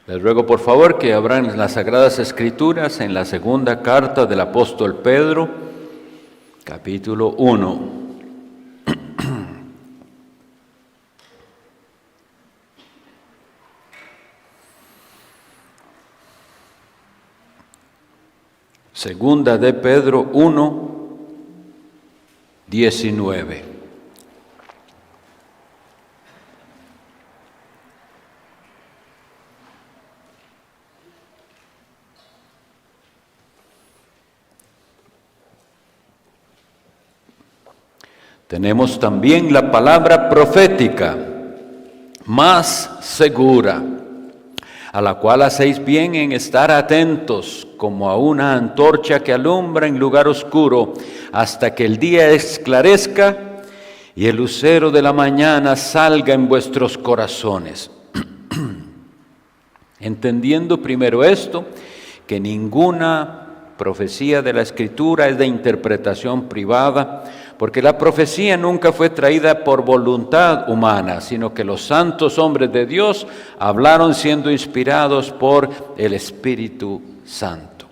Les ruego por favor que abran las Sagradas Escrituras en la segunda carta del apóstol Pedro, capítulo 1. Segunda de Pedro 1, 19. Tenemos también la palabra profética, más segura, a la cual hacéis bien en estar atentos, como a una antorcha que alumbra en lugar oscuro, hasta que el día esclarezca y el lucero de la mañana salga en vuestros corazones. Entendiendo primero esto, que ninguna profecía de la Escritura es de interpretación privada, porque la profecía nunca fue traída por voluntad humana, sino que los santos hombres de Dios hablaron siendo inspirados por el Espíritu Santo.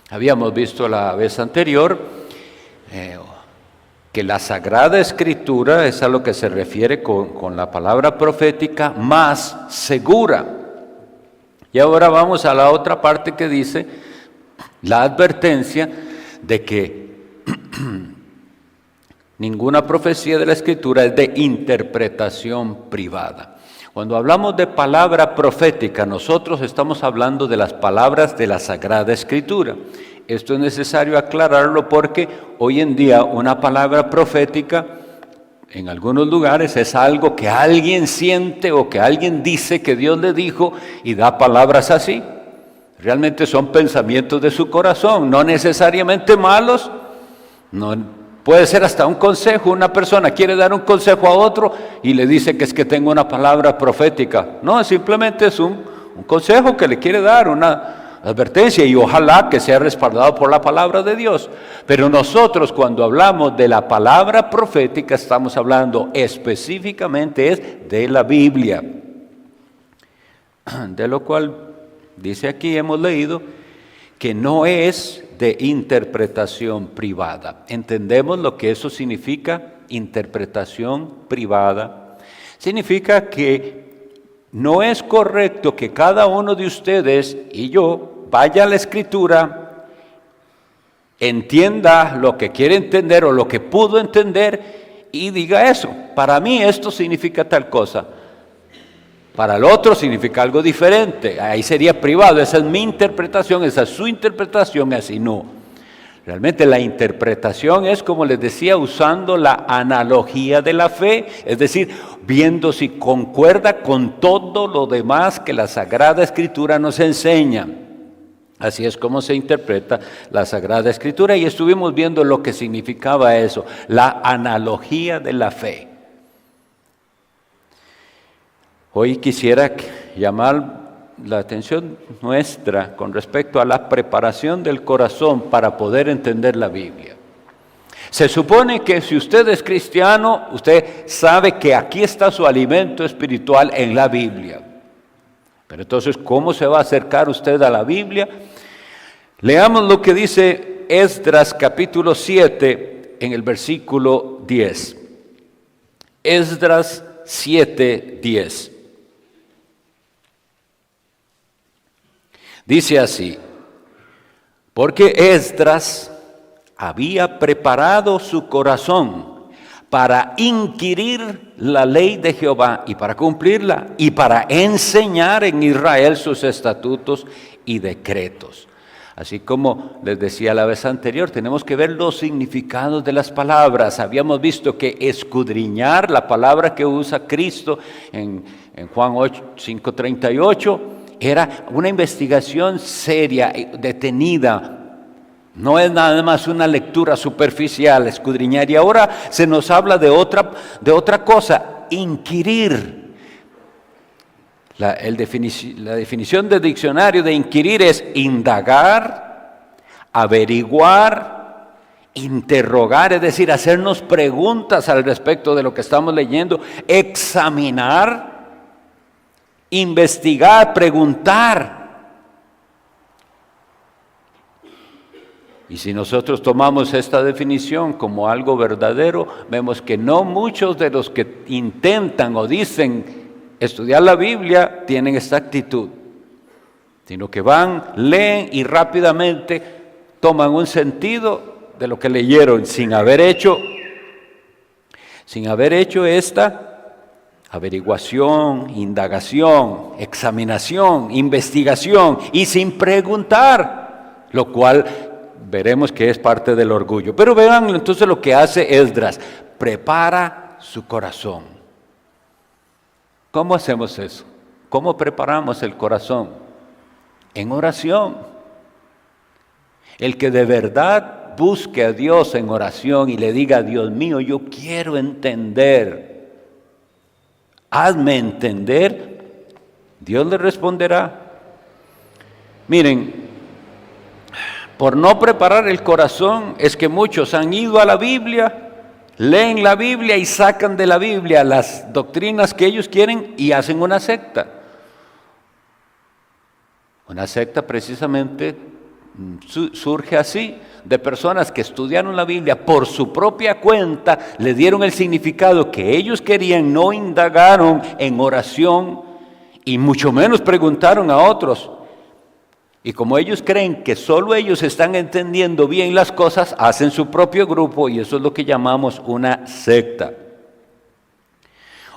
Habíamos visto la vez anterior que la Sagrada Escritura es a lo que se refiere con la palabra profética más segura. Y ahora vamos a la otra parte que dice la advertencia de que ninguna profecía de la Escritura es de interpretación privada. Cuando hablamos de palabra profética, nosotros estamos hablando de las palabras de la Sagrada Escritura. Esto es necesario aclararlo porque hoy en día una palabra profética en algunos lugares es algo que alguien siente o que alguien dice que Dios le dijo y da palabras así. Realmente son pensamientos de su corazón, no necesariamente malos, puede ser hasta un consejo. Una persona quiere dar un consejo a otro y le dice que es que tengo una palabra profética. No, simplemente es un consejo que le quiere dar, una advertencia, y ojalá que sea respaldado por la palabra de Dios. Pero nosotros cuando hablamos de la palabra profética estamos hablando específicamente es de la Biblia, de lo cual dice aquí, hemos leído, que no es de interpretación privada. ¿Entendemos lo que eso significa? Interpretación privada. Significa que no es correcto que cada uno de ustedes y yo vaya a la Escritura, entienda lo que quiere entender o lo que pudo entender y diga eso. Para mí esto significa tal cosa. Para el otro significa algo diferente, ahí sería privado, esa es mi interpretación, esa es su interpretación, así no. Realmente la interpretación es, como les decía, usando la analogía de la fe, es decir, viendo si concuerda con todo lo demás que la Sagrada Escritura nos enseña. Así es como se interpreta la Sagrada Escritura y estuvimos viendo lo que significaba eso, la analogía de la fe. Hoy quisiera llamar la atención nuestra con respecto a la preparación del corazón para poder entender la Biblia. Se supone que si usted es cristiano, usted sabe que aquí está su alimento espiritual en la Biblia. Pero entonces, ¿cómo se va a acercar usted a la Biblia? Leamos lo que dice Esdras capítulo 7 en el versículo 10. Esdras 7, 10. Dice así: porque Esdras había preparado su corazón para inquirir la ley de Jehová y para cumplirla y para enseñar en Israel sus estatutos y decretos. Así como les decía la vez anterior, tenemos que ver los significados de las palabras. Habíamos visto que escudriñar, la palabra que usa Cristo en Juan 5:38, era una investigación seria, detenida. No es nada más una lectura superficial, escudriñar. Y ahora se nos habla de otra cosa, inquirir. La definición del diccionario de inquirir es indagar, averiguar, interrogar, es decir, hacernos preguntas al respecto de lo que estamos leyendo, examinar. investigar, preguntar. Y si nosotros tomamos esta definición como algo verdadero, vemos que no muchos de los que intentan o dicen estudiar la Biblia tienen esta actitud, sino que van, leen y rápidamente toman un sentido de lo que leyeron sin haber hecho esta averiguación, indagación, examinación, investigación y sin preguntar, lo cual veremos que es parte del orgullo. Pero vean entonces lo que hace Esdras: prepara su corazón. ¿Cómo hacemos eso? ¿Cómo preparamos el corazón? En oración. El que de verdad busque a Dios en oración y le diga: Dios mío, yo quiero entender, hazme entender, Dios le responderá. Miren, por no preparar el corazón es que muchos han ido a la Biblia, leen la Biblia y sacan de la Biblia las doctrinas que ellos quieren y hacen una secta. Una secta precisamente surge así, de personas que estudiaron la Biblia por su propia cuenta, le dieron el significado que ellos querían, no indagaron en oración y mucho menos preguntaron a otros. Y como ellos creen que solo ellos están entendiendo bien las cosas, hacen su propio grupo y eso es lo que llamamos una secta.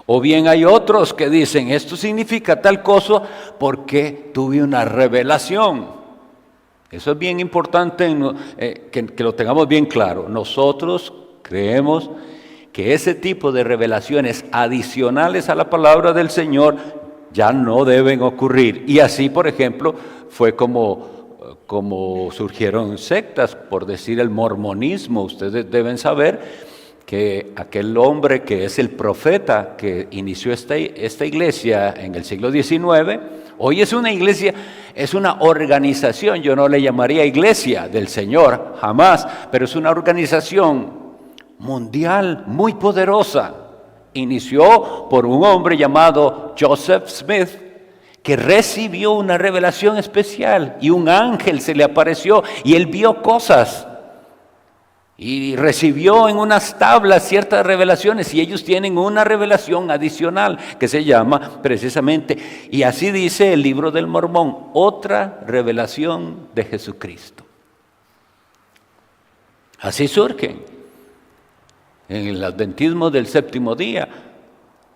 O bien hay otros que dicen: esto significa tal cosa porque tuve una revelación. Eso es bien importante que lo tengamos bien claro. Nosotros creemos que ese tipo de revelaciones adicionales a la palabra del Señor ya no deben ocurrir. Y así, por ejemplo, fue como surgieron sectas, por decir el mormonismo. Ustedes deben saber que aquel hombre que es el profeta que inició esta iglesia en el siglo XIX, hoy es una iglesia, es una organización. Yo no le llamaría iglesia del Señor, jamás, pero es una organización mundial muy poderosa. Inició por un hombre llamado Joseph Smith, que recibió una revelación especial y un ángel se le apareció y él vio cosas y recibió en unas tablas ciertas revelaciones, y ellos tienen una revelación adicional que se llama precisamente, y así dice el libro del Mormón, otra revelación de Jesucristo. Así surgen en el adventismo del séptimo día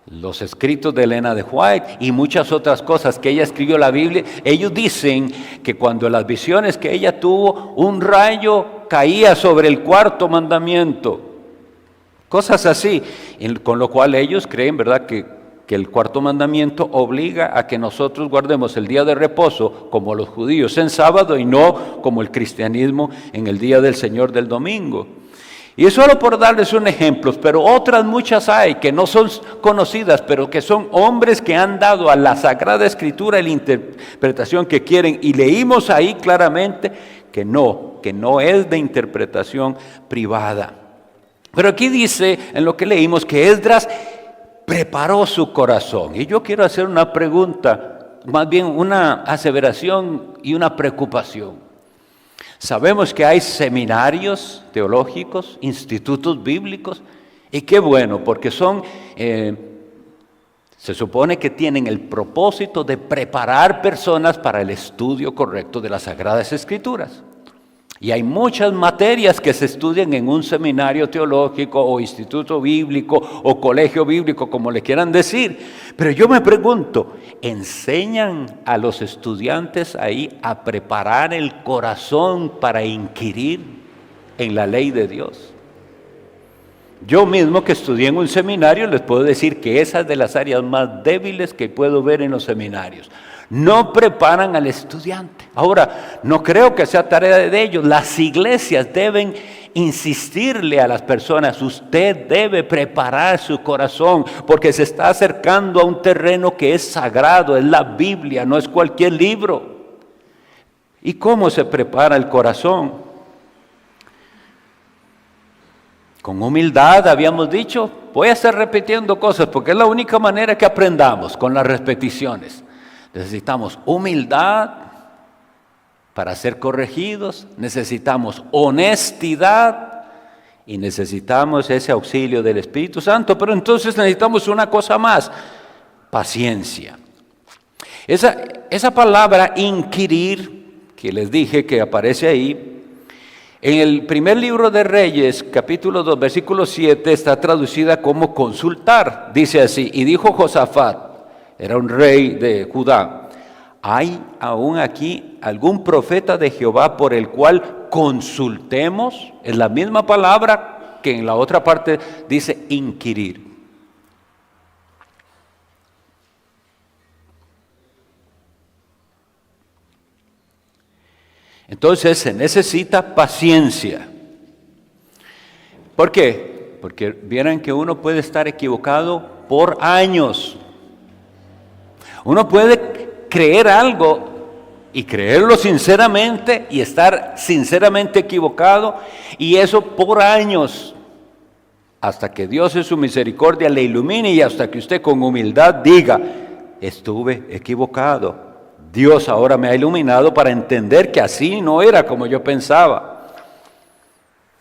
los escritos de Elena de White y muchas otras cosas que ella escribió en la Biblia. Ellos dicen que cuando las visiones que ella tuvo, un rayo caía sobre el cuarto mandamiento, cosas así, con lo cual ellos creen, ¿verdad?, que el cuarto mandamiento obliga a que nosotros guardemos el día de reposo como los judíos en sábado y no como el cristianismo en el día del Señor del domingo. Y es solo por darles un ejemplo, pero otras muchas hay que no son conocidas, pero que son hombres que han dado a la Sagrada Escritura la interpretación que quieren, y leímos ahí claramente que no es de interpretación privada. Pero aquí dice, en lo que leímos, que Esdras preparó su corazón. Y yo quiero hacer una pregunta, más bien una aseveración y una preocupación. Sabemos que hay seminarios teológicos, institutos bíblicos, y qué bueno, porque se supone que tienen el propósito de preparar personas para el estudio correcto de las Sagradas Escrituras. Y hay muchas materias que se estudian en un seminario teológico o instituto bíblico o colegio bíblico, como le quieran decir. Pero yo me pregunto, ¿enseñan a los estudiantes ahí a preparar el corazón para inquirir en la ley de Dios? Yo mismo, que estudié en un seminario, les puedo decir que esa es de las áreas más débiles que puedo ver en los seminarios. No preparan al estudiante. Ahora, no creo que sea tarea de ellos. Las iglesias deben insistirle a las personas: usted debe preparar su corazón, porque se está acercando a un terreno que es sagrado, es la Biblia, no es cualquier libro. ¿Y cómo se prepara el corazón? Con humildad, habíamos dicho. Voy a estar repitiendo cosas porque es la única manera que aprendamos, con las repeticiones. Necesitamos humildad para ser corregidos, necesitamos honestidad y necesitamos ese auxilio del Espíritu Santo, pero entonces necesitamos una cosa más, paciencia. Esa palabra inquirir, que les dije que aparece ahí, en el primer libro de Reyes, capítulo 2, versículo 7, está traducida como consultar. Dice así, y dijo Josafat, era un rey de Judá, ¿hay aún aquí algún profeta de Jehová por el cual consultemos? Es la misma palabra que en la otra parte dice inquirir. Entonces se necesita paciencia. ¿Por qué? Porque vieran que uno puede estar equivocado por años. Uno puede creer algo y creerlo sinceramente y estar sinceramente equivocado, y eso por años, hasta que Dios en su misericordia le ilumine y hasta que usted con humildad diga, estuve equivocado. Dios ahora me ha iluminado para entender que así no era como yo pensaba.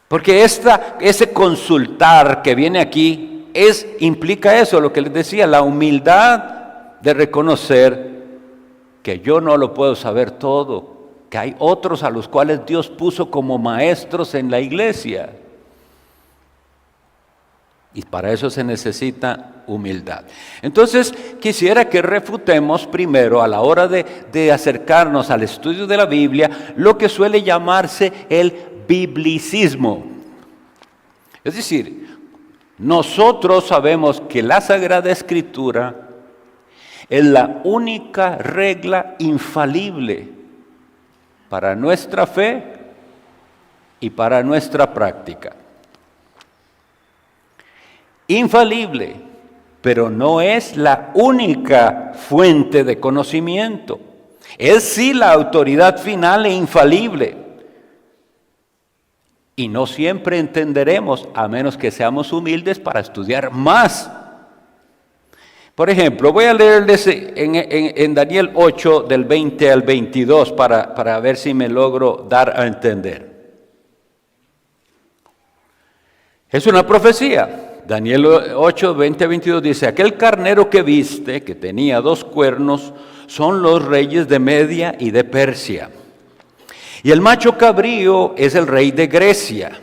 Porque ese consultar que viene aquí implica eso, lo que les decía, la humildad de reconocer que yo no lo puedo saber todo, que hay otros a los cuales Dios puso como maestros en la iglesia. Y para eso se necesita humildad. Entonces, quisiera que refutemos primero, a la hora de acercarnos al estudio de la Biblia, lo que suele llamarse el biblicismo. Es decir, nosotros sabemos que la Sagrada Escritura es la única regla infalible para nuestra fe y para nuestra práctica. Infalible, pero no es la única fuente de conocimiento. Es sí la autoridad final e infalible. Y no siempre entenderemos, a menos que seamos humildes para estudiar más. Por ejemplo, voy a leerles en Daniel 8, del 20 al 22, para ver si me logro dar a entender. Es una profecía. Daniel 8, 20 a 22 dice, aquel carnero que viste, que tenía 2 cuernos, son los reyes de Media y de Persia. Y el macho cabrío es el rey de Grecia.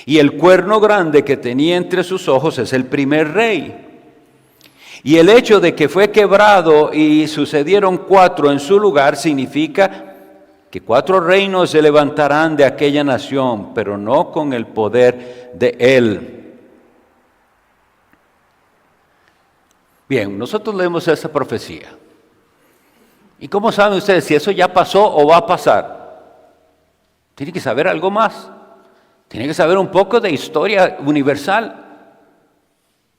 Y el cuerno grande que tenía entre sus ojos es el primer rey. Y el hecho de que fue quebrado y sucedieron 4 en su lugar significa que 4 reinos se levantarán de aquella nación, pero no con el poder de él. Bien, nosotros leemos esa profecía. ¿Y cómo saben ustedes si eso ya pasó o va a pasar? Tiene que saber algo más. Tiene que saber un poco de historia universal.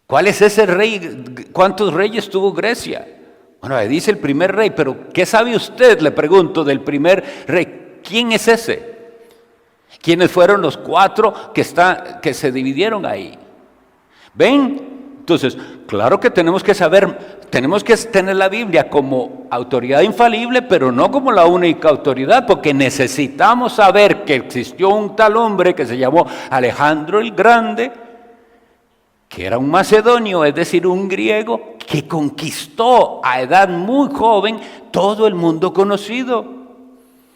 ¿Cuál es ese rey? ¿Cuántos reyes tuvo Grecia? Bueno, ahí dice el primer rey, pero ¿qué sabe usted? Le pregunto del primer rey. ¿Quién es ese? ¿Quiénes fueron los 4 que se dividieron ahí? ¿Ven? Entonces, claro que tenemos que saber, tenemos que tener la Biblia como autoridad infalible, pero no como la única autoridad, porque necesitamos saber que existió un tal hombre que se llamó Alejandro el Grande, que era un macedonio, es decir, un griego, que conquistó a edad muy joven todo el mundo conocido.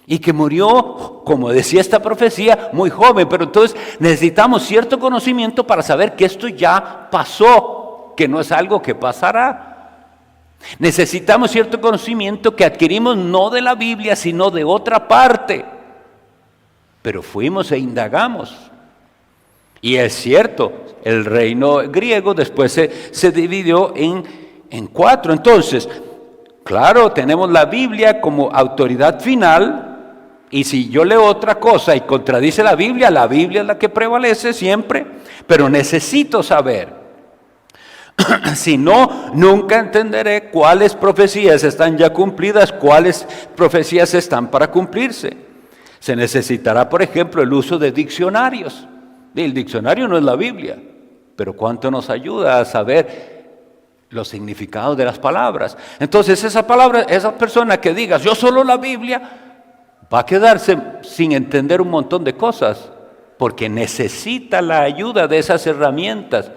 Y que murió, como decía esta profecía, muy joven. Pero entonces necesitamos cierto conocimiento para saber que esto ya pasó, que no es algo que pasará. Necesitamos cierto conocimiento que adquirimos no de la Biblia, sino de otra parte. Pero fuimos e indagamos. Y es cierto, el reino griego después se dividió en 4. Entonces, claro, tenemos la Biblia como autoridad final. Y si yo leo otra cosa y contradice la Biblia es la que prevalece siempre, pero necesito saber. Si no, nunca entenderé cuáles profecías están ya cumplidas, cuáles profecías están para cumplirse. Se necesitará, por ejemplo, el uso de diccionarios. El diccionario no es la Biblia, pero cuánto nos ayuda a saber los significados de las palabras. Entonces esa persona que diga, yo solo la Biblia, va a quedarse sin entender un montón de cosas, porque necesita la ayuda de esas herramientas,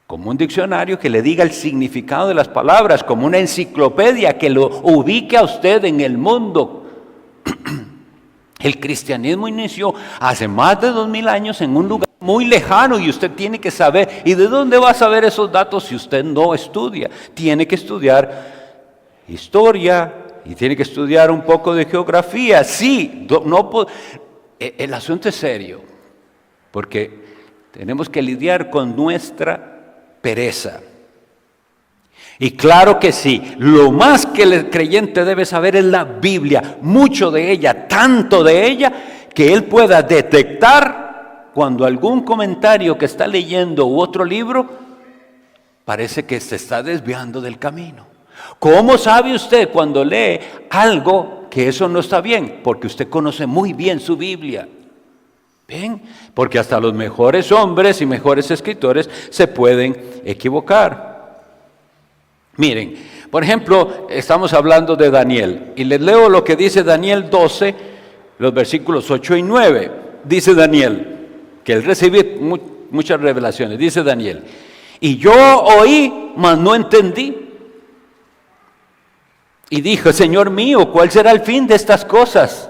como un diccionario que le diga el significado de las palabras, como una enciclopedia que lo ubique a usted en el mundo. El cristianismo inició hace más de 2000 años en un lugar muy lejano y usted tiene que saber. ¿Y de dónde va a saber esos datos si usted no estudia? Tiene que estudiar historia y tiene que estudiar un poco de geografía. Sí, el asunto es serio, porque tenemos que lidiar con nuestra pereza. Y claro que sí, lo más que el creyente debe saber es la Biblia, mucho de ella, tanto de ella, que él pueda detectar cuando algún comentario que está leyendo u otro libro parece que se está desviando del camino. ¿Cómo sabe usted cuando lee algo que eso no está bien? Porque usted conoce muy bien su Biblia. ¿Ven? Porque hasta los mejores hombres y mejores escritores se pueden equivocar. Miren, por ejemplo, estamos hablando de Daniel, y les leo lo que dice Daniel 12, los versículos 8 y 9. Dice Daniel, que él recibe muchas revelaciones, dice Daniel, y yo oí, mas no entendí. Y dijo, Señor mío, ¿cuál será el fin de estas cosas?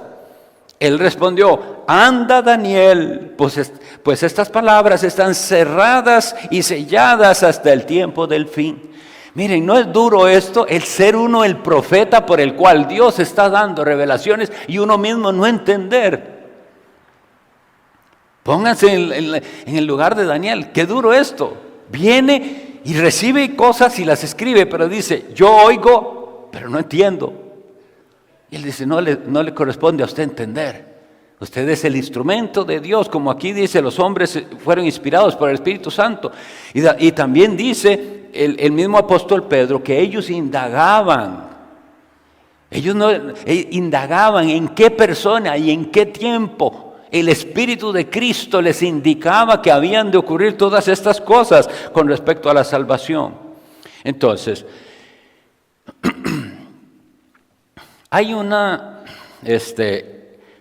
Él respondió, anda Daniel, pues estas palabras están cerradas y selladas hasta el tiempo del fin. Miren, ¿no es duro esto? El ser uno el profeta por el cual Dios está dando revelaciones y uno mismo no entender. Pónganse en el lugar de Daniel, qué duro esto. Viene y recibe cosas y las escribe, pero dice, yo oigo, pero no entiendo. Y él dice, no le corresponde a usted entender. Usted es el instrumento de Dios, como aquí dice, los hombres fueron inspirados por el Espíritu Santo. Y también dice el mismo apóstol Pedro que ellos indagaban. Indagaban en qué persona y en qué tiempo el Espíritu de Cristo les indicaba que habían de ocurrir todas estas cosas con respecto a la salvación. Entonces, hay una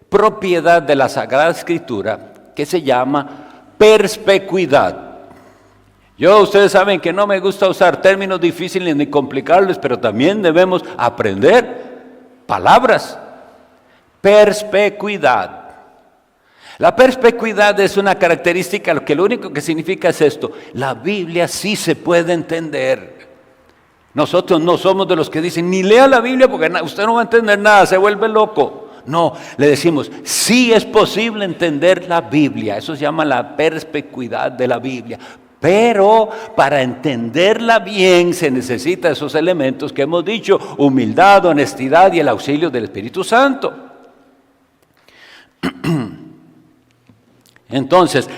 propiedad de la Sagrada Escritura que se llama perspicuidad. Ustedes saben que no me gusta usar términos difíciles ni complicarlos, pero también debemos aprender palabras. Perspicuidad. La perspicuidad es una característica que lo único que significa es esto: la Biblia sí se puede entender. Nosotros no somos de los que dicen, ni lea la Biblia porque usted no va a entender nada, se vuelve loco. No, le decimos, sí es posible entender la Biblia. Eso se llama la perspicuidad de la Biblia. Pero para entenderla bien se necesitan esos elementos que hemos dicho: humildad, honestidad y el auxilio del Espíritu Santo. Entonces,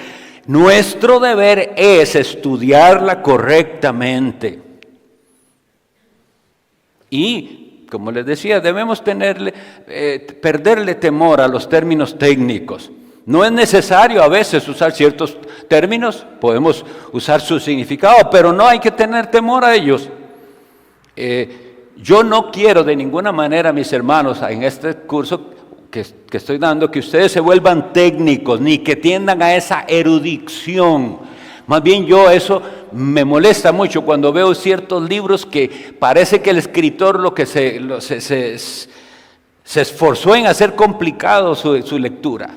nuestro deber es estudiarla correctamente. Y, como les decía, debemos perderle temor a los términos técnicos. No es necesario a veces usar ciertos términos, podemos usar su significado, pero no hay que tener temor a ellos. Yo no quiero de ninguna manera, mis hermanos, en este curso que estoy dando, que ustedes se vuelvan técnicos, ni que tiendan a esa erudición. Más bien eso me molesta mucho cuando veo ciertos libros que parece que el escritor se esforzó en hacer complicado su lectura.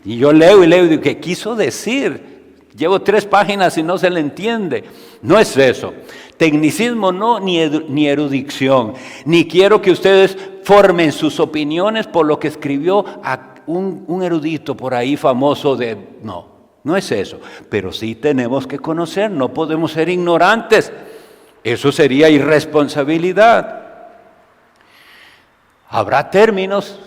Y yo leo y digo, ¿qué quiso decir? Llevo 3 páginas y no se le entiende. No es eso. Tecnicismo no, ni erudición. Ni quiero que ustedes formen sus opiniones por lo que escribió un erudito por ahí famoso No es eso, pero sí tenemos que conocer, no podemos ser ignorantes. Eso sería irresponsabilidad. Habrá términos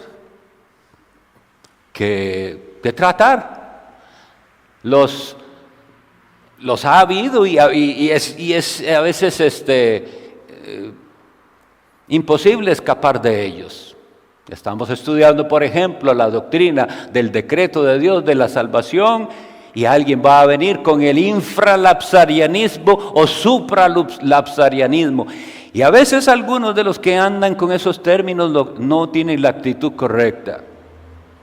que tratar. Los ha habido y es a veces imposible escapar de ellos. Estamos estudiando, por ejemplo, la doctrina del decreto de Dios de la salvación. Y alguien va a venir con el infralapsarianismo o supralapsarianismo. Y a veces algunos de los que andan con esos términos no tienen la actitud correcta,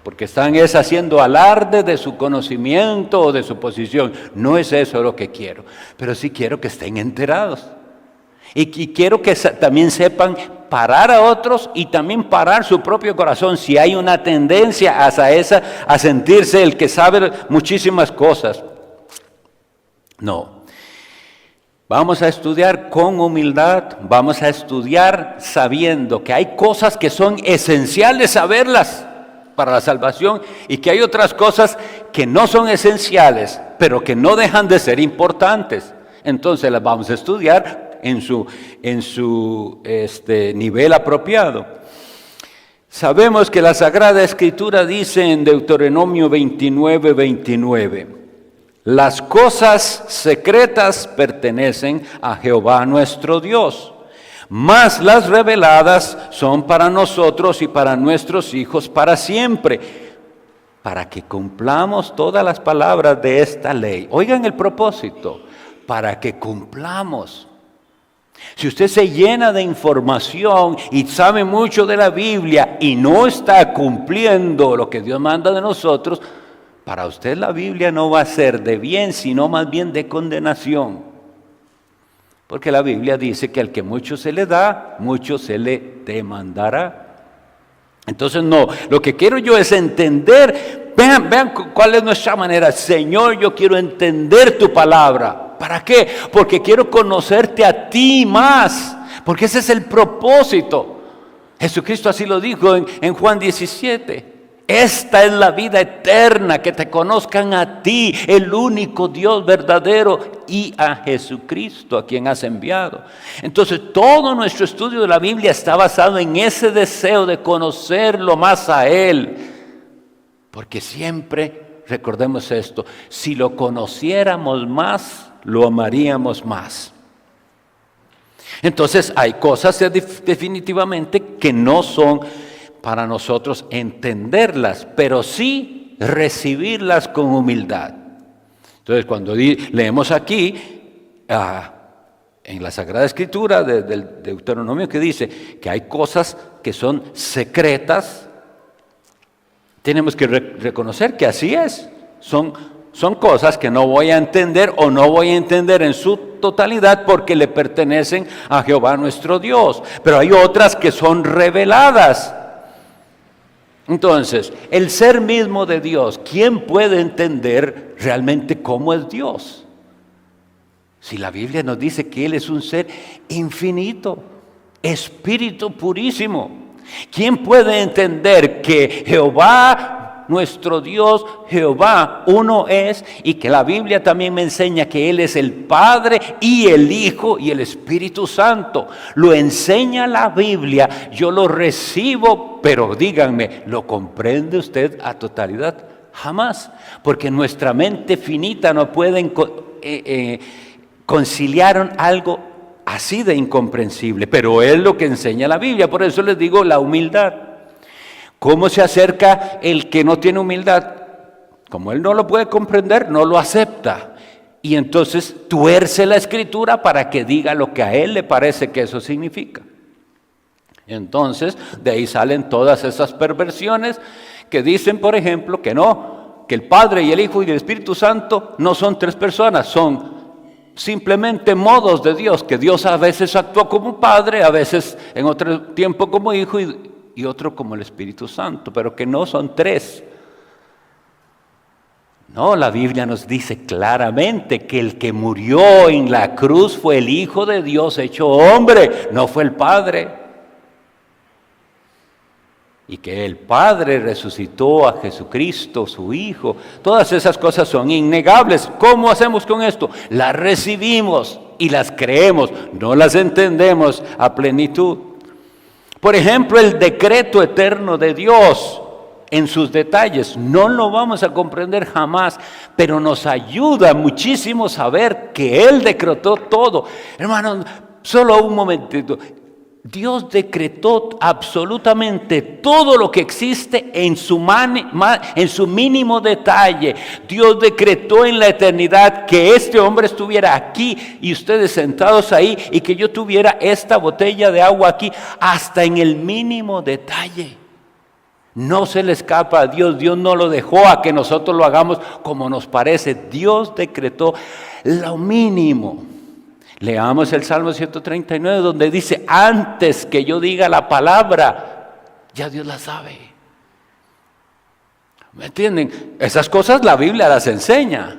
porque están haciendo alarde de su conocimiento o de su posición. No es eso lo que quiero, pero sí quiero que estén enterados. Y quiero que también sepan parar a otros y también parar su propio corazón si hay una tendencia hacia esa, a sentirse el que sabe muchísimas cosas. No. Vamos a estudiar con humildad, vamos a estudiar sabiendo que hay cosas que son esenciales saberlas para la salvación y que hay otras cosas que no son esenciales, pero que no dejan de ser importantes. Entonces las vamos a estudiar en su nivel apropiado. Sabemos que la Sagrada Escritura dice en Deuteronomio 29:29, las cosas secretas pertenecen a Jehová nuestro Dios, mas las reveladas son para nosotros y para nuestros hijos para siempre, para que cumplamos todas las palabras de esta ley. Oigan el propósito, para que cumplamos. Si usted se llena de información y sabe mucho de la Biblia y no está cumpliendo lo que Dios manda de nosotros, para usted la Biblia no va a ser de bien, sino más bien de condenación. Porque la Biblia dice que al que mucho se le da, mucho se le demandará. Entonces no, lo que quiero yo es entender, vean cuál es nuestra manera. Señor, yo quiero entender tu palabra. ¿Para qué? Porque quiero conocerte a ti más, porque ese es el propósito. Jesucristo así lo dijo en Juan 17. Esta es la vida eterna, que te conozcan a ti, el único Dios verdadero, y a Jesucristo, a quien has enviado. Entonces todo nuestro estudio de la Biblia está basado en ese deseo de conocerlo más a Él, porque siempre, recordemos esto, si lo conociéramos más, lo amaríamos más. Entonces hay cosas definitivamente que no son para nosotros entenderlas, pero sí recibirlas con humildad. Entonces cuando leemos aquí en la Sagrada Escritura del Deuteronomio, que dice que hay cosas que son secretas, tenemos que reconocer que así es. Son cosas que no voy a entender o no voy a entender en su totalidad porque le pertenecen a Jehová nuestro Dios. Pero hay otras que son reveladas. Entonces, el ser mismo de Dios, ¿quién puede entender realmente cómo es Dios? Si la Biblia nos dice que Él es un ser infinito, espíritu purísimo. ¿Quién puede entender que Jehová nuestro Dios, Jehová, uno es, y que la Biblia también me enseña que Él es el Padre y el Hijo y el Espíritu Santo? Lo enseña la Biblia, yo lo recibo, pero díganme, ¿lo comprende usted a totalidad? Jamás, porque nuestra mente finita no puede conciliar algo así de incomprensible, pero es lo que enseña la Biblia. Por eso les digo la humildad. ¿Cómo se acerca el que no tiene humildad? Como él no lo puede comprender, no lo acepta. Y entonces tuerce la Escritura para que diga lo que a él le parece que eso significa. Entonces, de ahí salen todas esas perversiones que dicen, por ejemplo, que no, que el Padre y el Hijo y el Espíritu Santo no son tres personas, son simplemente modos de Dios, que Dios a veces actuó como Padre, a veces en otro tiempo como Hijo y otro como el Espíritu Santo, pero que no son tres. No, la Biblia nos dice claramente que el que murió en la cruz fue el Hijo de Dios hecho hombre, no fue el Padre. Y que el Padre resucitó a Jesucristo, su Hijo. Todas esas cosas son innegables. ¿Cómo hacemos con esto? Las recibimos y las creemos, no las entendemos a plenitud. Por ejemplo, el decreto eterno de Dios en sus detalles, no lo vamos a comprender jamás, pero nos ayuda muchísimo saber que Él decretó todo. Hermanos, solo un momentito. Dios decretó absolutamente todo lo que existe en su mínimo detalle. Dios decretó en la eternidad que este hombre estuviera aquí y ustedes sentados ahí, y que yo tuviera esta botella de agua aquí, hasta en el mínimo detalle. No se le escapa a Dios. Dios no lo dejó a que nosotros lo hagamos como nos parece. Dios decretó lo mínimo. Leamos el Salmo 139, donde dice: antes que yo diga la palabra, ya Dios la sabe. ¿Me entienden? Esas cosas la Biblia las enseña,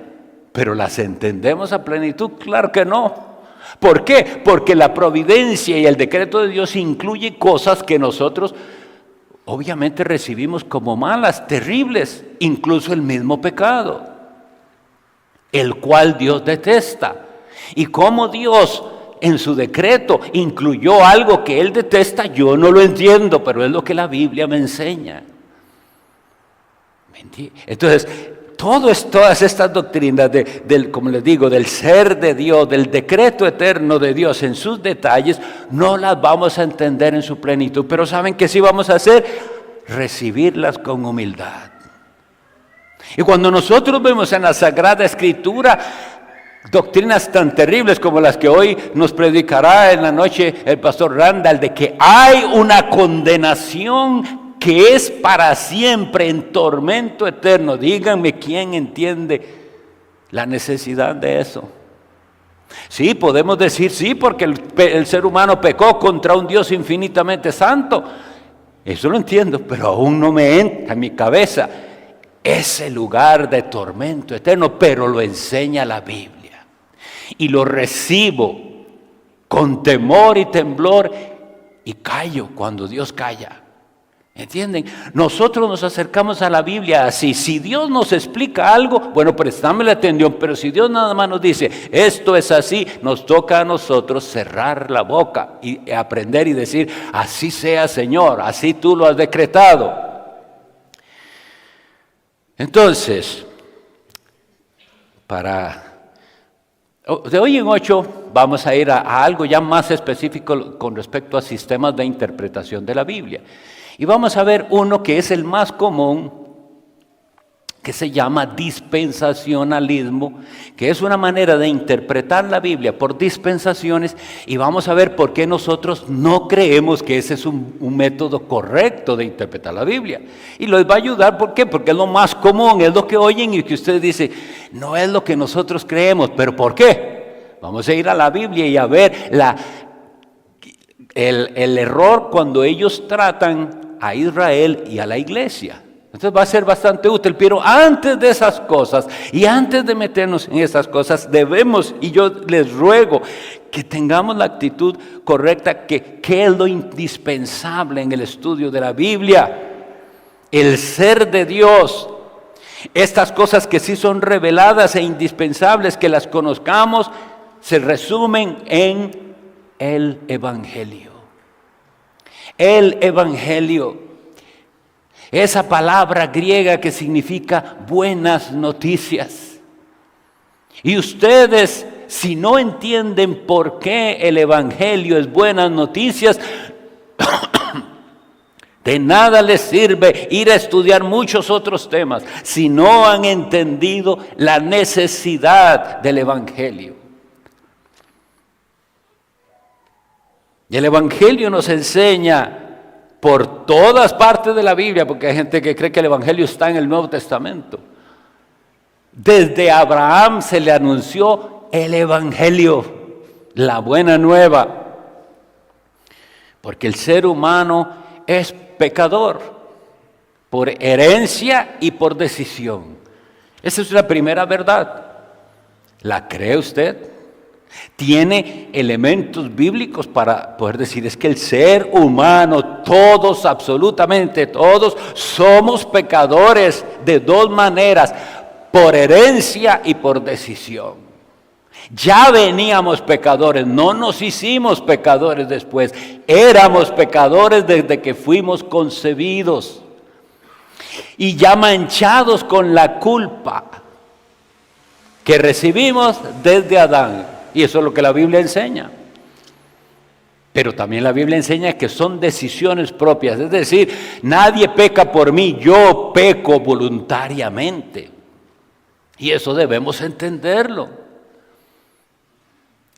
pero ¿las entendemos a plenitud? Claro que no. ¿Por qué? Porque la providencia y el decreto de Dios incluye cosas que nosotros obviamente recibimos como malas, terribles, incluso el mismo pecado, el cual Dios detesta. Y como Dios en su decreto incluyó algo que Él detesta, yo no lo entiendo, pero es lo que la Biblia me enseña. Entonces, todas estas doctrinas como les digo, del ser de Dios, del decreto eterno de Dios en sus detalles, no las vamos a entender en su plenitud. Pero ¿saben qué sí vamos a hacer? Recibirlas con humildad. Y cuando nosotros vemos en la Sagrada Escritura doctrinas tan terribles como las que hoy nos predicará en la noche el pastor Randall, de que hay una condenación que es para siempre, en tormento eterno. Díganme quién entiende la necesidad de eso. Sí, podemos decir sí, porque el ser humano pecó contra un Dios infinitamente santo. Eso lo entiendo, pero aún no me entra en mi cabeza ese lugar de tormento eterno, pero lo enseña la Biblia. Y lo recibo con temor y temblor, y callo cuando Dios calla. ¿Entienden? Nosotros nos acercamos a la Biblia así. Si Dios nos explica algo, bueno, prestame la atención. Pero si Dios nada más nos dice, esto es así, nos toca a nosotros cerrar la boca y aprender y decir, así sea, Señor, así tú lo has decretado. Entonces, de hoy en 8 vamos a ir a algo ya más específico con respecto a sistemas de interpretación de la Biblia. Y vamos a ver uno que es el más común, que se llama dispensacionalismo, que es una manera de interpretar la Biblia por dispensaciones, y vamos a ver por qué nosotros no creemos que ese es un método correcto de interpretar la Biblia. Y les va a ayudar, ¿por qué? Porque es lo más común, es lo que oyen y que ustedes dicen, no es lo que nosotros creemos, pero ¿por qué? Vamos a ir a la Biblia y a ver el error cuando ellos tratan a Israel y a la iglesia. Entonces va a ser bastante útil, pero antes de esas cosas y antes de meternos en esas cosas, debemos, y yo les ruego que tengamos la actitud correcta, que es lo indispensable en el estudio de la Biblia: el ser de Dios. Estas cosas que sí son reveladas e indispensables que las conozcamos, se resumen en el Evangelio. El Evangelio, esa palabra griega que significa buenas noticias. Y ustedes, si no entienden por qué el Evangelio es buenas noticias, de nada les sirve ir a estudiar muchos otros temas si no han entendido la necesidad del Evangelio. Y el Evangelio nos enseña por todas partes de la Biblia, porque hay gente que cree que el Evangelio está en el Nuevo Testamento. Desde Abraham se le anunció el Evangelio, la buena nueva, porque el ser humano es pecador por herencia y por decisión. Esa es la primera verdad. ¿La cree usted? Tiene elementos bíblicos para poder decir, es que el ser humano, todos, absolutamente todos, somos pecadores de dos maneras: por herencia y por decisión. Ya veníamos pecadores, no nos hicimos pecadores después, éramos pecadores desde que fuimos concebidos y ya manchados con la culpa que recibimos desde Adán. Y eso es lo que la Biblia enseña. Pero también la Biblia enseña que son decisiones propias, es decir, nadie peca por mí, yo peco voluntariamente. Y eso debemos entenderlo.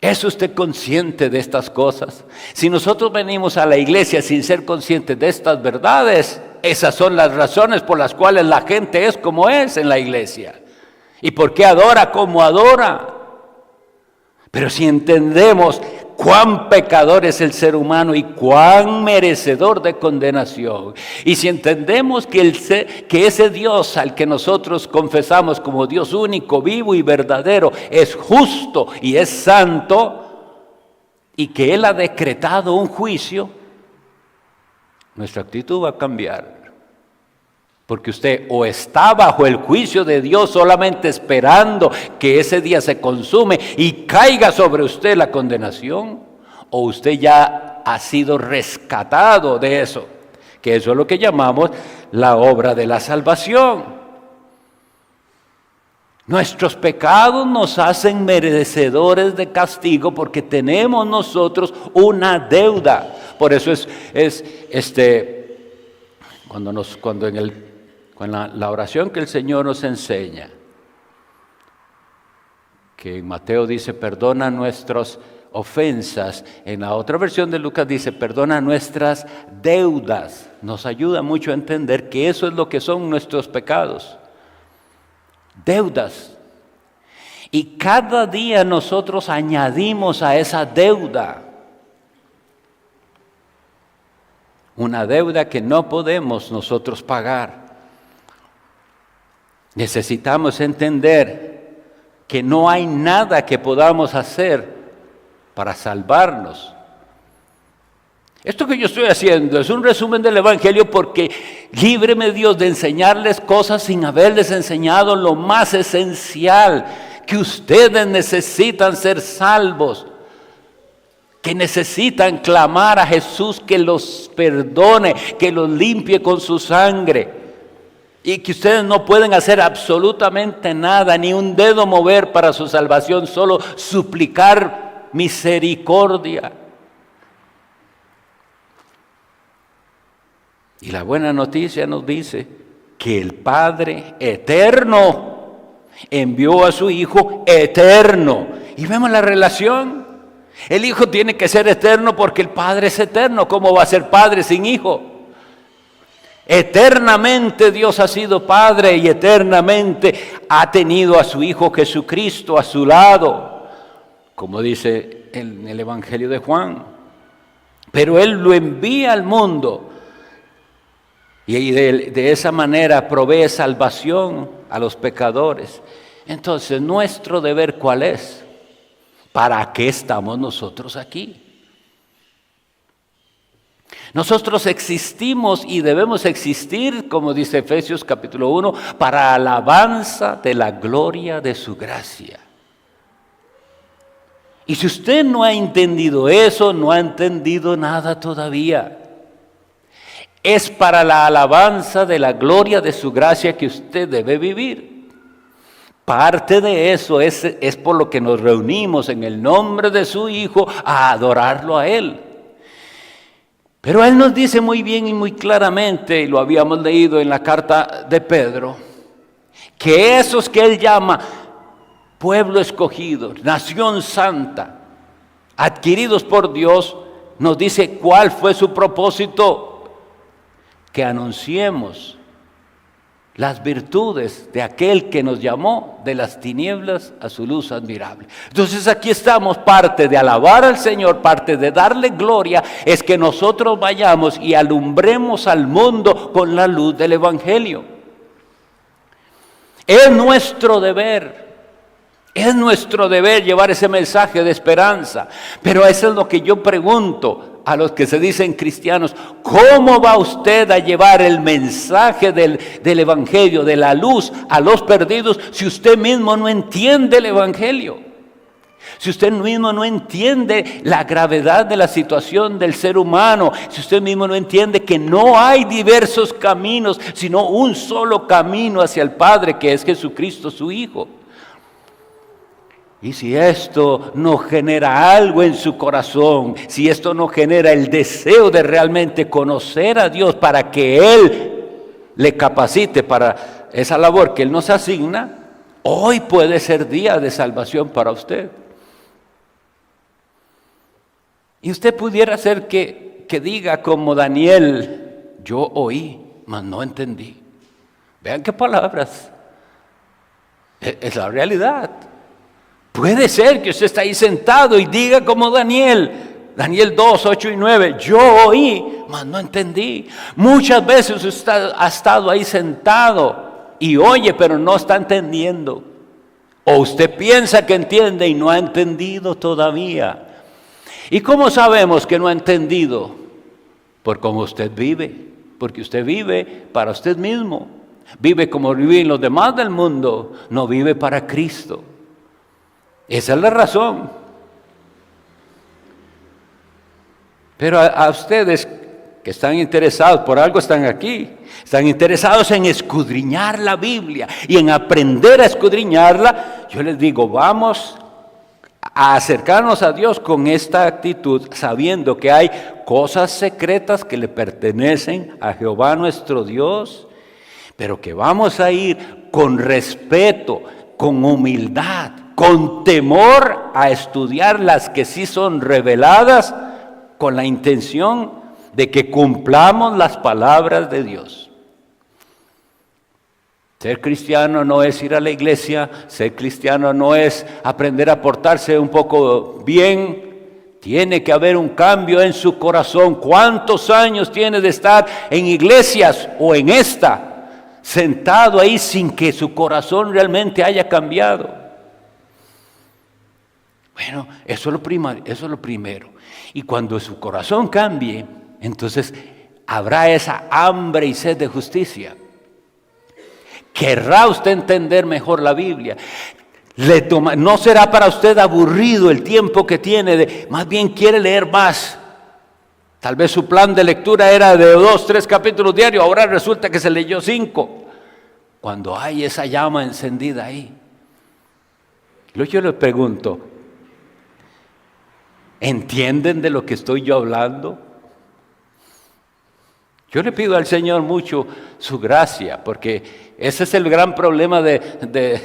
¿Es usted consciente de estas cosas? Si nosotros venimos a la iglesia sin ser conscientes de estas verdades, esas son las razones por las cuales la gente es como es en la iglesia. ¿Y por qué adora como adora? Pero si entendemos cuán pecador es el ser humano y cuán merecedor de condenación, y si entendemos que ese Dios al que nosotros confesamos como Dios único, vivo y verdadero, es justo y es santo, y que Él ha decretado un juicio, nuestra actitud va a cambiar. Porque usted o está bajo el juicio de Dios solamente esperando que ese día se consume y caiga sobre usted la condenación, o usted ya ha sido rescatado de eso, que eso es lo que llamamos la obra de la salvación. Nuestros pecados nos hacen merecedores de castigo porque tenemos nosotros una deuda. Por eso con la oración que el Señor nos enseña, que en Mateo dice, perdona nuestras ofensas, en la otra versión de Lucas dice, perdona nuestras deudas, nos ayuda mucho a entender que eso es lo que son nuestros pecados, deudas. Y cada día nosotros añadimos a esa deuda una deuda que no podemos nosotros pagar. Necesitamos entender que no hay nada que podamos hacer para salvarnos. Esto que yo estoy haciendo es un resumen del Evangelio porque líbreme Dios de enseñarles cosas sin haberles enseñado lo más esencial, que ustedes necesitan ser salvos, que necesitan clamar a Jesús que los perdone, que los limpie con su sangre. Y que ustedes no pueden hacer absolutamente nada, ni un dedo mover para su salvación, solo suplicar misericordia. Y la buena noticia nos dice que el Padre eterno envió a su Hijo eterno. Y vemos la relación. El Hijo tiene que ser eterno porque el Padre es eterno. ¿Cómo va a ser Padre sin Hijo? Eternamente Dios ha sido Padre y eternamente ha tenido a su Hijo Jesucristo a su lado, como dice en el Evangelio de Juan. Pero Él lo envía al mundo y de esa manera provee salvación a los pecadores. Entonces, nuestro deber, ¿cuál es? ¿Para qué estamos nosotros aquí? Nosotros existimos y debemos existir, como dice Efesios capítulo 1, para alabanza de la gloria de su gracia. Y si usted no ha entendido eso, no ha entendido nada todavía. Es para la alabanza de la gloria de su gracia que usted debe vivir. Parte de eso es por lo que nos reunimos en el nombre de su Hijo a adorarlo a Él. Pero Él nos dice muy bien y muy claramente, y lo habíamos leído en la carta de Pedro, que esos que Él llama pueblo escogido, nación santa, adquiridos por Dios, nos dice cuál fue su propósito, que anunciemos las virtudes de aquel que nos llamó de las tinieblas a su luz admirable. Entonces aquí estamos, parte de alabar al Señor, parte de darle gloria, es que nosotros vayamos y alumbremos al mundo con la luz del Evangelio. Es nuestro deber llevar ese mensaje de esperanza, pero eso es lo que yo pregunto a los que se dicen cristianos: ¿cómo va usted a llevar el mensaje del Evangelio, de la luz, a los perdidos, si usted mismo no entiende el Evangelio? Si usted mismo no entiende la gravedad de la situación del ser humano, si usted mismo no entiende que no hay diversos caminos, sino un solo camino hacia el Padre, que es Jesucristo su Hijo. Y si esto no genera algo en su corazón, si esto no genera el deseo de realmente conocer a Dios para que Él le capacite para esa labor que Él nos asigna, hoy puede ser día de salvación para usted. Y usted pudiera ser que diga como Daniel: yo oí, mas no entendí. Vean qué palabras. Es la realidad. Puede ser que usted está ahí sentado y diga como Daniel 2, 8 y 9, yo oí, mas no entendí. Muchas veces usted ha estado ahí sentado y oye, pero no está entendiendo. O usted piensa que entiende y no ha entendido todavía. ¿Y cómo sabemos que no ha entendido? Por cómo usted vive. Porque usted vive para usted mismo. Vive como viven los demás del mundo. No vive para Cristo. Esa es la razón. Pero a ustedes que están interesados, por algo están aquí, están interesados en escudriñar la Biblia y en aprender a escudriñarla, yo les digo, vamos a acercarnos a Dios con esta actitud, sabiendo que hay cosas secretas que le pertenecen a Jehová nuestro Dios, pero que vamos a ir con respeto, con humildad, con temor a estudiar las que sí son reveladas, con la intención de que cumplamos las palabras de Dios. Ser cristiano no es ir a la iglesia, ser cristiano no es aprender a portarse un poco bien. Tiene que haber un cambio en su corazón. ¿Cuántos años tiene de estar en iglesias o en esta, sentado ahí sin que su corazón realmente haya cambiado? Bueno, eso es lo primero. Y cuando su corazón cambie, entonces habrá esa hambre y sed de justicia. Querrá usted entender mejor la Biblia. No será para usted aburrido el tiempo que tiene, más bien quiere leer más. Tal vez su plan de lectura era de 2, 3 capítulos diarios, ahora resulta que se leyó 5. Cuando hay esa llama encendida ahí. Yo les pregunto, ¿entienden de lo que estoy yo hablando? Yo le pido al Señor mucho su gracia, porque ese es el gran problema de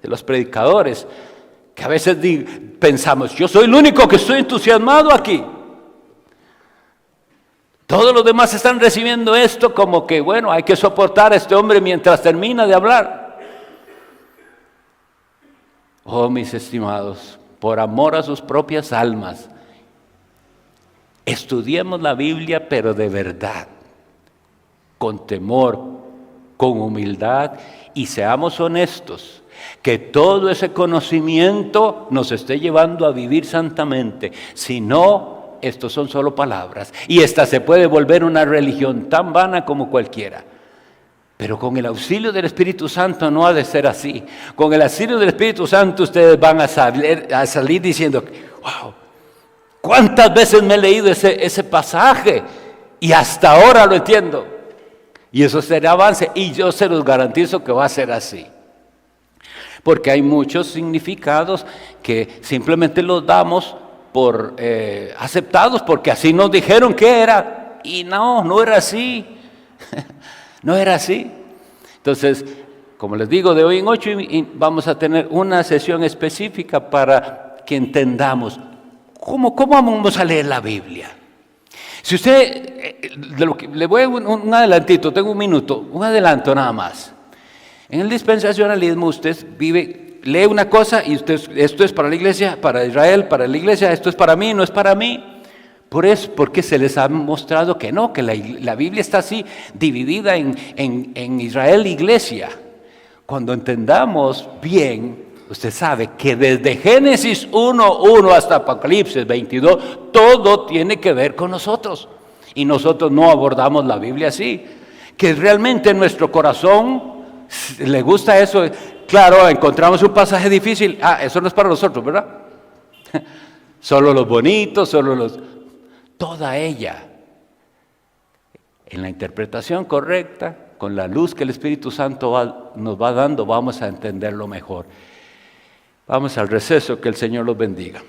los predicadores, que a veces pensamos, yo soy el único que estoy entusiasmado aquí. Todos los demás están recibiendo esto como que, bueno, hay que soportar a este hombre mientras termina de hablar. Oh, mis estimados, por amor a sus propias almas, estudiemos la Biblia, pero de verdad, con temor, con humildad, y seamos honestos, que todo ese conocimiento nos esté llevando a vivir santamente. Si no, estos son solo palabras, y esta se puede volver una religión tan vana como cualquiera. Pero con el auxilio del Espíritu Santo no ha de ser así. Con el auxilio del Espíritu Santo ustedes van a salir diciendo, wow, ¿cuántas veces me he leído ese pasaje? Y hasta ahora lo entiendo. Y eso será avance, y yo se los garantizo que va a ser así. Porque hay muchos significados que simplemente los damos por aceptados, porque así nos dijeron que era, y no era así. No era así. Entonces, como les digo, de hoy en 8 vamos a tener una sesión específica para que entendamos cómo vamos a leer la Biblia. Si usted, le voy a un adelantito, tengo un minuto, un adelanto nada más. En el dispensacionalismo usted lee una cosa y esto es para la iglesia, para Israel, para la iglesia, esto es para mí, no es para mí. Porque se les ha mostrado que no, que la Biblia está así, dividida en Israel e iglesia. Cuando entendamos bien, usted sabe que desde Génesis 1:1 hasta Apocalipsis 22, todo tiene que ver con nosotros. Y nosotros no abordamos la Biblia así. Que realmente en nuestro corazón le gusta eso. Claro, encontramos un pasaje difícil. Eso no es para nosotros, ¿verdad? Solo los bonitos, toda ella, en la interpretación correcta, con la luz que el Espíritu Santo nos va dando, vamos a entenderlo mejor. Vamos al receso, que el Señor los bendiga.